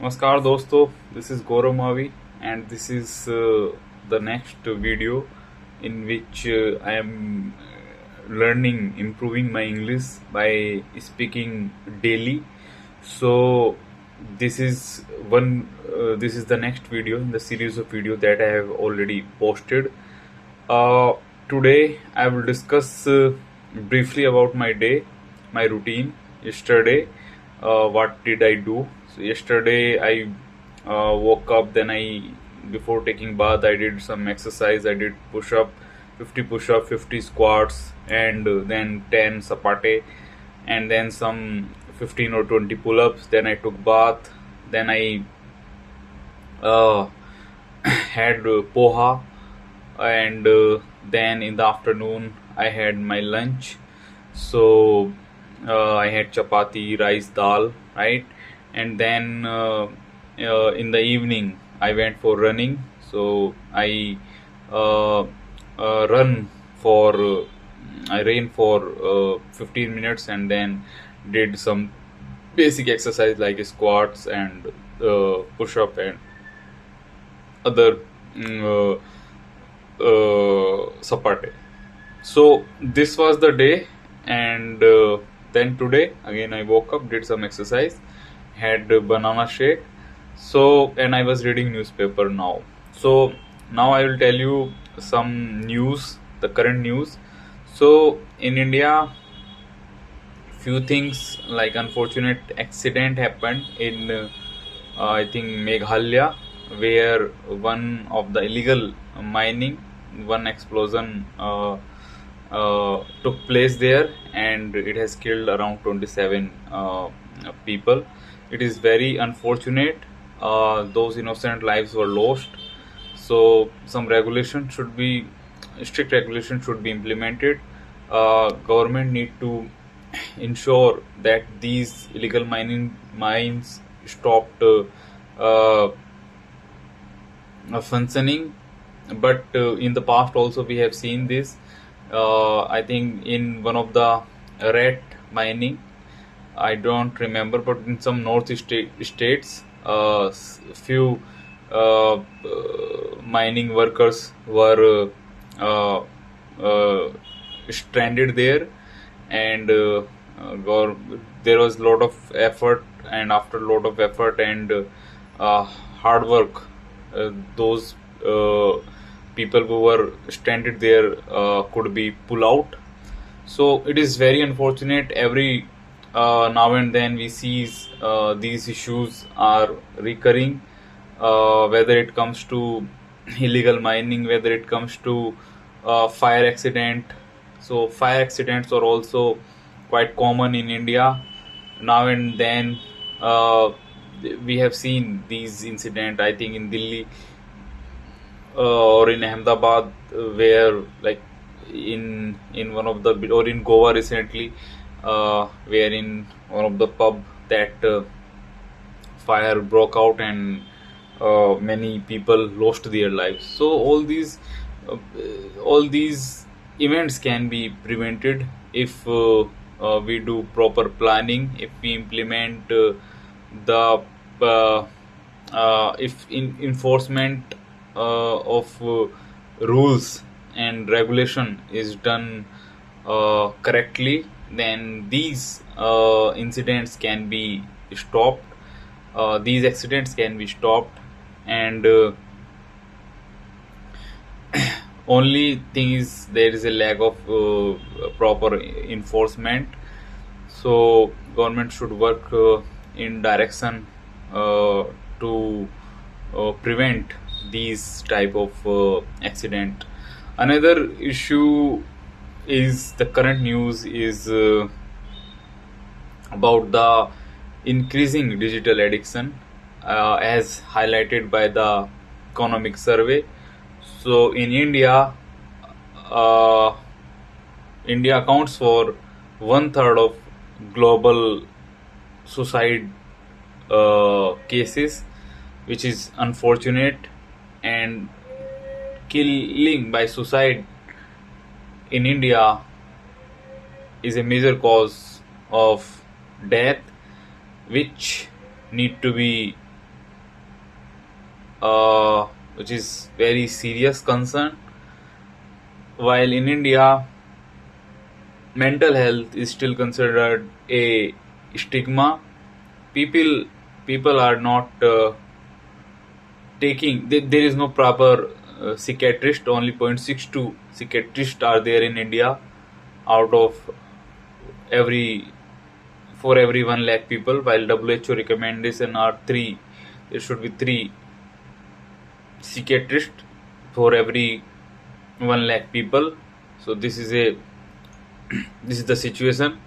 Namaskar dosto, this is Gaurav Mavi and this is the next video in which I am improving my English by speaking daily. So this is the next video in the series of video that I have already posted. Uh, Today I will discuss briefly about my day, my routine yesterday. What did I do? So yesterday I woke up, then before taking bath I did some exercise. I did push up, 50 squats, and then 10 sapate, and then some 15 or 20 pull ups. Then I took bath. Then I uh, had poha, and then in the afternoon I had my lunch. So I had chapati, rice, dal, right? And then in the evening I went for running. So uh, run for I ran for 15 minutes, and then did some basic exercise like squats and push up and other mm, sapate. So this was the day, and then today again I woke up, did some exercise, had a banana shake. So and I was reading newspaper now. So now I will tell you some news, the current news. So in India, few things like unfortunate accident happened in I think Meghalaya, where one of the illegal mining, one explosion took place there, and it has killed around 27 people. It is very unfortunate. Those innocent lives were lost. So some regulation should be strict regulation should be implemented. Government need to ensure that these illegal mining mines stopped uh, functioning. But in the past also we have seen this. I think in one of the rat mining, I don't remember, but in some states, few mining workers were stranded there, and there was a lot of effort, and after a lot of effort and hard work, those people who were stranded there could be pulled out. So it is very unfortunate. Every now and then we see these issues are recurring, whether it comes to illegal mining, whether it comes to fire accident. So fire accidents are also quite common in India. Now and then we have seen these incident. I think in Delhi or in Ahmedabad, where like in one of the or in Goa recently, where in one of the pub that fire broke out, and many people lost their lives. So uh, all these events can be prevented if we do proper planning, if we implement the if enforcement of rules and regulation is done correctly, then these incidents can be stopped. These accidents can be stopped, and only thing is there is a lack of proper enforcement. So government should work in direction to prevent these type of accident. Another issue is the current news is about the increasing digital addiction, as highlighted by the economic survey. So in India, uh, India accounts for one third of global suicide cases, which is unfortunate. And killing by suicide in India is a major cause of death, which need to be which is very serious concern. While in India, mental health is still considered a stigma. People people are not taking. There is no proper psychiatrist. Only 0.62 psychiatrists are there in India out of every for every 1 lakh people, while WHO recommendation are 3. There should be 3 psychiatrists for every 1 lakh people. So this is the situation.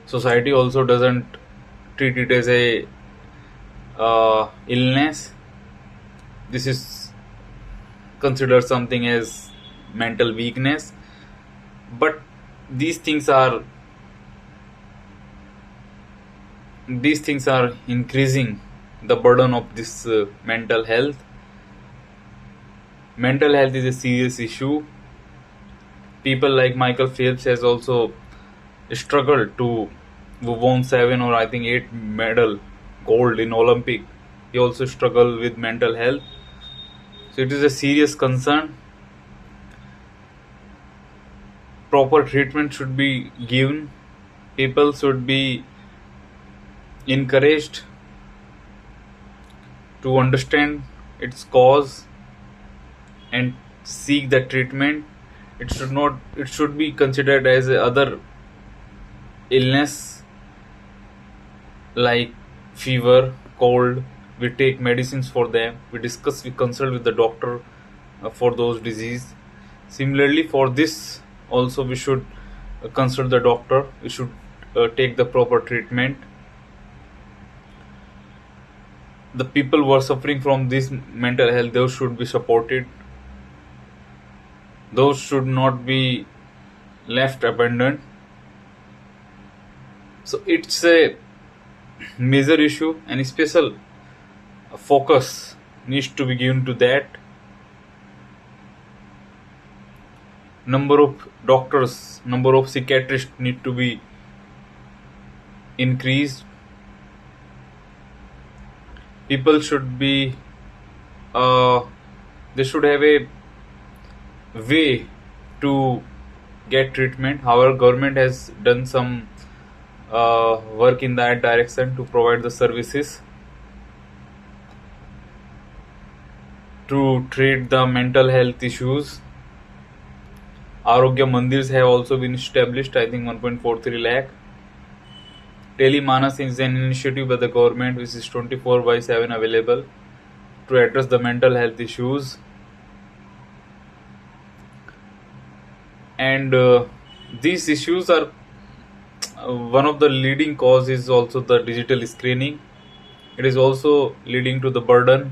Society also doesn't treat it as a illness. This is considered something as mental weakness, but these things are increasing the burden of this mental health. Mental health is a serious issue. People like Michael Phelps has also struggled to who won 7 or I think 8 medal gold in Olympic. He also struggled with mental health. So it is a serious concern. Proper treatment should be given. People should be encouraged to understand its cause and seek the treatment. It should be considered as a other illness like fever, cold. We take medicines for them. We consult with the doctor for those disease. Similarly, for this also we should consult the doctor. We should take the proper treatment. The people who are suffering from this mental health, those should be supported. Those should not be left abandoned. So it's a major issue, and special focus needs to be given to that. Number of doctors, number of psychiatrists need to be increased. People should be they should have a way to get treatment. However, government has done some work in that direction to provide the services to treat the mental health issues. Arogya Mandirs have also been established, I think 1.43 lakh. Telemanas is an initiative by the government which is 24/7 available to address the mental health issues. And these issues are one of the leading cause is also the digital screening. It is also leading to the burden,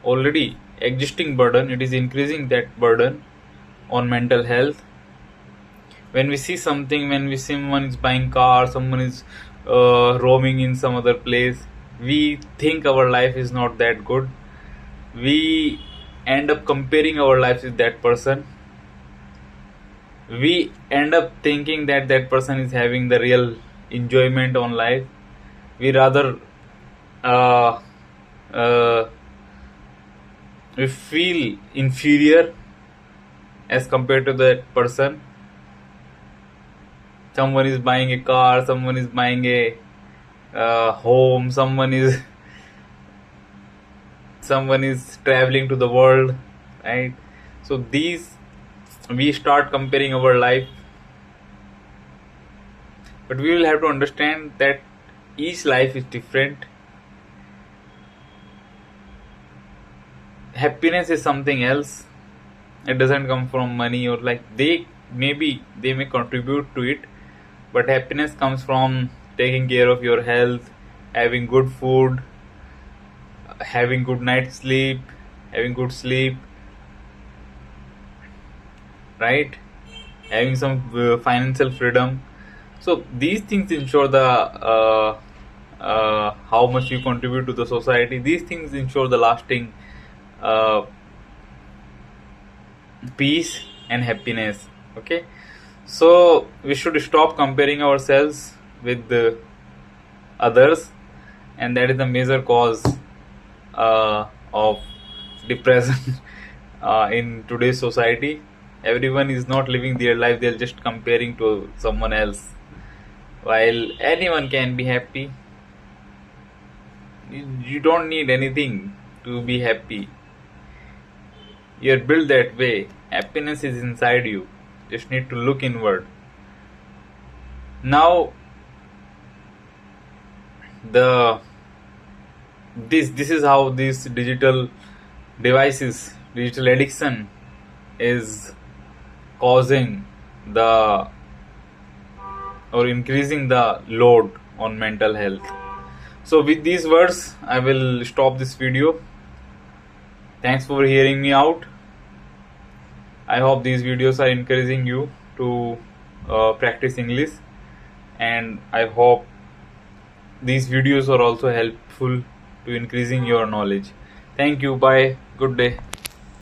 already existing burden. It is increasing that burden on mental health. When we see something, when we see someone is buying car, someone is roaming in some other place, we think our life is not that good. We end up comparing our lives with that person. We end up thinking that that person is having the real enjoyment on life. We rather we feel inferior as compared to that person. Someone is buying a car, someone is buying a home, someone is traveling to the world, right? So we start comparing our life, but we will have to understand that each life is different. Happiness is something else. It doesn't come from money, or like they may contribute to it, but happiness comes from taking care of your health, having good food, having good night's sleep, having good sleep, right? Having some financial freedom. So these things ensure the how much you contribute to the society. These things ensure the lasting peace and happiness. Okay, so we should stop comparing ourselves with the others, and that is the major cause of depression in today's society. Everyone is not living their life, they're just comparing to someone else. While anyone can be happy, you don't need anything to be happy. You're built that way. Happiness is inside you. Just need to look inward. Now, this is how these digital devices, digital addiction, is causing the or increasing the load on mental health. So with these words, I will stop this video. Thanks for hearing me out. I hope these videos are encouraging you to practice English, and I hope these videos are also helpful to increasing your knowledge. Thank you. Bye. Good day.